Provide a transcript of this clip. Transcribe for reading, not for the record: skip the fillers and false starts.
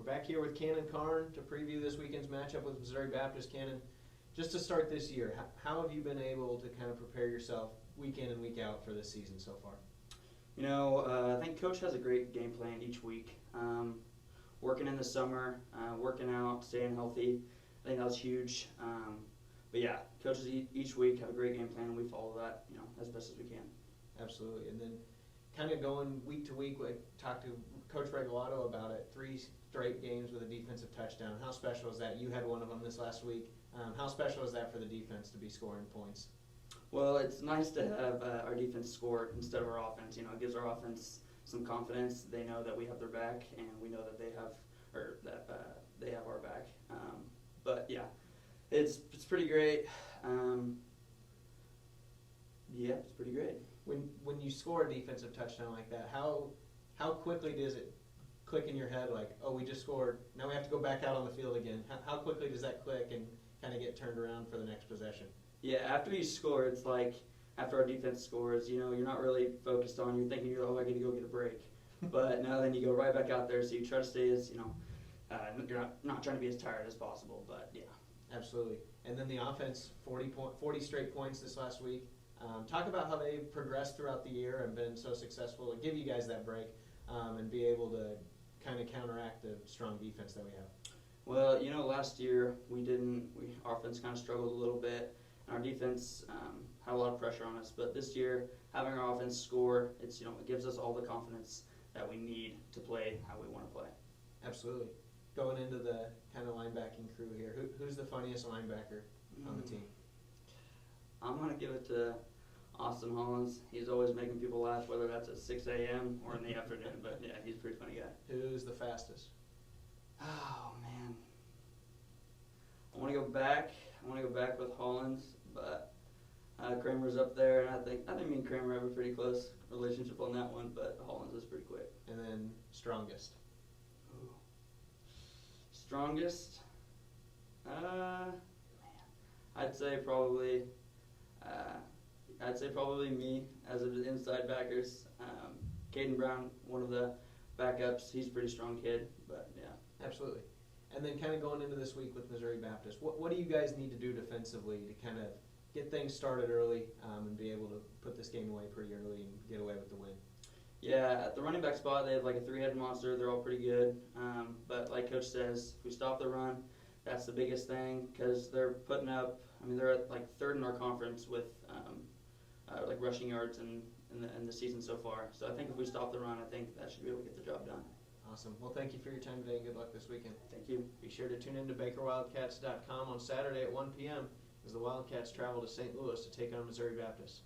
back here with Canon Karn to preview this weekend's matchup with Missouri Baptist. Canon, just to start this year, how have you been able to kind of prepare yourself week in and week out for this season so far? I think Coach has a great game plan each week. Working in the summer, working out, staying healthy, I think that was huge. But yeah, coaches each week have a great game plan, and we follow that, as best as we can. Absolutely. And then kind of going week to week, like talked to Coach Regalato about it, 3 straight games with a defensive touchdown. How special is that? You had one of them this last week. How special is that for the defense to be scoring points? Well, it's nice to have our defense score instead of our offense. It gives our offense some confidence. They know that we have their back, and we know that they have our back. But yeah, it's pretty great. Yeah, it's pretty great. When you score a defensive touchdown like that, how quickly does it click in your head? Like, oh, we just scored. Now we have to go back out on the field again. How quickly does that click and kind of get turned around for the next possession? Yeah, after you score, it's like after our defense scores, you're not really focused on. You're thinking, oh, I got to go get a break. But no, then you go right back out there. So you try to stay as you're not trying to be as tired as possible. But yeah, absolutely. And then the offense, 40 straight points this last week. Talk about how they've progressed throughout the year and been so successful to give you guys that break and be able to kind of counteract the strong defense that we have. Well, last year our offense kind of struggled a little bit, and our defense had a lot of pressure on us. But this year, having our offense score, it gives us all the confidence that we need to play how we want to play. Absolutely. Going into the kind of linebacking crew here, who's the funniest linebacker on the team? I'm going to give it to Austin Hollins. He's always making people laugh, whether that's at 6 a.m. or in the afternoon. But yeah, he's a pretty funny guy. Who's the fastest? Oh man, I want to go back. With Hollins, but Kramer's up there, and I think me and Kramer have a pretty close relationship on that one. But Hollins is pretty quick. And then strongest. Ooh. Strongest. I'd say probably me as an inside backers. Caden Brown, one of the backups, he's a pretty strong kid, but yeah. Absolutely. And then kind of going into this week with Missouri Baptist, what do you guys need to do defensively to kind of get things started early and be able to put this game away pretty early and get away with the win? Yeah, at the running back spot, they have like a 3-headed monster. They're all pretty good. But like Coach says, if we stop the run, that's the biggest thing because they're putting up, they're at like 3rd in our conference with like rushing yards in the season so far. So I think if we stop the run, I think that should be able to get the job done. Awesome. Well, thank you for your time today and good luck this weekend. Thank you. Be sure to tune in to BakerWildcats.com on Saturday at 1 p.m. as the Wildcats travel to St. Louis to take on Missouri Baptist.